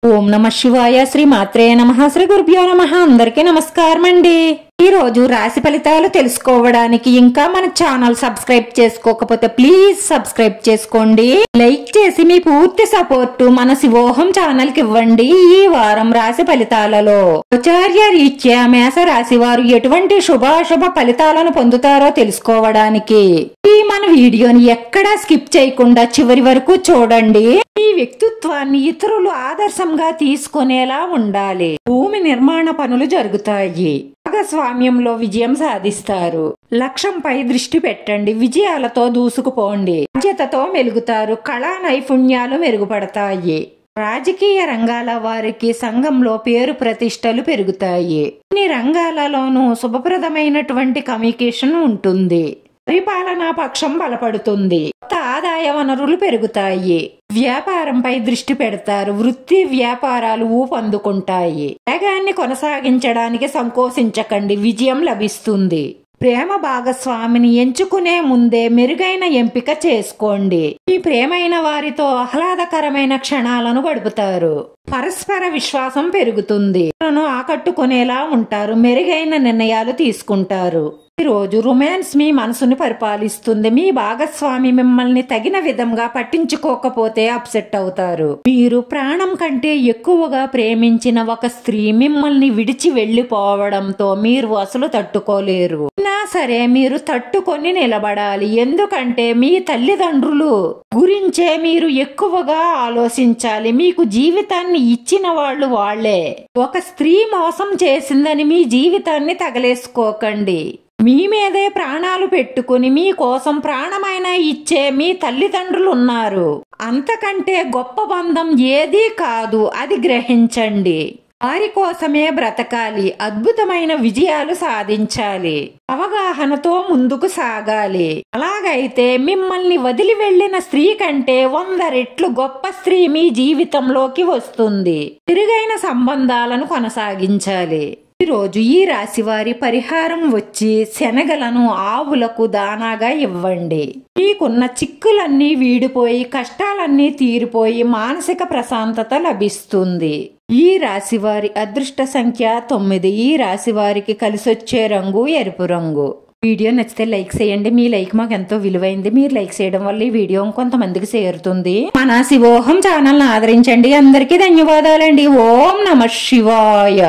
ఓం నమః శివాయ. శ్రీ మాత్రే నమః. శ్రీ గురుభ్యో నమః. అందరికీ నమస్కారం అండి. ఈ రోజు రాశి ఫలితాలు తెలుసుకోవడానికి ఇంకా మన ఛానల్ సబ్స్క్రైబ్ చేసుకోకపోతే ప్లీజ్ సబ్స్క్రైబ్ చేసుకోండి. లైక్ చేసి మీ పూర్తి సపోర్ట్ మన శివోహం ఛానల్ కి ఇవ్వండి. ఈ వారం రాశి ఫలితాలలో ఆచార్య రీత్యా మేష రాశి వారు ఎటువంటి శుభాశుభ ఫలితాలను పొందుతారో తెలుసుకోవడానికి ఈ మన వీడియోని ఎక్కడా స్కిప్ చేయకుండా చివరి వరకు చూడండి. ఈ వ్యక్తిత్వాన్ని ఇతరులు ఆదర్శంగా తీసుకునేలా ఉండాలి. భూమి నిర్మాణ పనులు జరుగుతాయి. భాగస్వామ్యంలో విజయం సాధిస్తారు. లక్ష్యంపై దృష్టి పెట్టండి. విజయాలతో దూసుకుపోండి. బాధ్యతతో మెలుగుతారు. కళా నైపుణ్యాలు మెరుగుపడతాయి. రాజకీయ రంగాల వారికి సంఘంలో పేరు ప్రతిష్టలు పెరుగుతాయి. అన్ని రంగాలలోనూ శుభప్రదమైనటువంటి కమ్యూనికేషన్ ఉంటుంది. పరిపాలనా పక్షం బలపడుతుంది. కొత్త ఆదాయ వనరులు పెరుగుతాయి. వ్యాపారంపై దృష్టి పెడతారు. వృత్తి వ్యాపారాలు ఊపందుకుంటాయి. వేగాన్ని కొనసాగించడానికి సంకోచించకండి. విజయం లభిస్తుంది. ప్రేమ భాగస్వామిని ఎంచుకునే ముందే మెరుగైన ఎంపిక చేసుకోండి. మీ ప్రేమైన వారితో ఆహ్లాదకరమైన క్షణాలను గడుపుతారు. పరస్పర విశ్వాసం పెరుగుతుంది. ఆకట్టుకునేలా ఉంటారు. మెరుగైన నిర్ణయాలు తీసుకుంటారు. ఈ రోజు రొమాన్స్ మీ మనసుని పరిపాలిస్తుంది. మీ భాగస్వామి మిమ్మల్ని తగిన విధంగా పట్టించుకోకపోతే అప్సెట్ అవుతారు. మీరు ప్రాణం కంటే ఎక్కువగా ప్రేమించిన ఒక స్త్రీ మిమ్మల్ని విడిచి వెళ్లిపోవడంతో మీరు అసలు తట్టుకోలేరు. అయినా సరే మీరు తట్టుకొని నిలబడాలి. ఎందుకంటే మీ తల్లిదండ్రులు గురించే మీరు ఎక్కువగా ఆలోచించాలి. మీకు జీవితాన్ని ఇచ్చిన వాళ్ళు వాళ్లే. ఒక స్త్రీ మోసం చేసిందని మీ జీవితాన్ని తగలేసుకోకండి. మీ మీదే ప్రాణాలు పెట్టుకుని మీకోసం ప్రాణమైనా ఇచ్చే మీ తల్లిదండ్రులు ఉన్నారు. అంతకంటే గొప్ప బంధం ఏదీ కాదు. అది గ్రహించండి. వారి కోసమే బ్రతకాలి. అద్భుతమైన విజయాలు సాధించాలి. అవగాహనతో ముందుకు సాగాలి. అలాగైతే మిమ్మల్ని వదిలి వెళ్లిన స్త్రీ కంటే 100 రెట్లు గొప్ప స్త్రీ మీ జీవితంలోకి వస్తుంది. తిరుగైన సంబంధాలను కొనసాగించాలి. ఈరోజు ఈ రాశి వారి పరిహారం వచ్చి శనగలను ఆవులకు దానాగా ఇవ్వండి. మీకున్న చిక్కులన్నీ వీడిపోయి కష్టాలన్నీ తీరిపోయి మానసిక ప్రశాంతత లభిస్తుంది. ఈ రాశి వారి అదృష్ట సంఖ్య 9. ఈ రాశి వారికి కలిసొచ్చే రంగు ఎరుపు రంగు. వీడియో నచ్చితే లైక్ చేయండి. మీ లైక్ మాకు ఎంతో విలువైంది. మీరు లైక్ చేయడం వల్ల ఈ వీడియో కొంతమందికి చేరుతుంది. మన శివోహం ఛానల్ ఆదరించండి. అందరికీ ధన్యవాదాలండి. ఓం నమః శివాయ.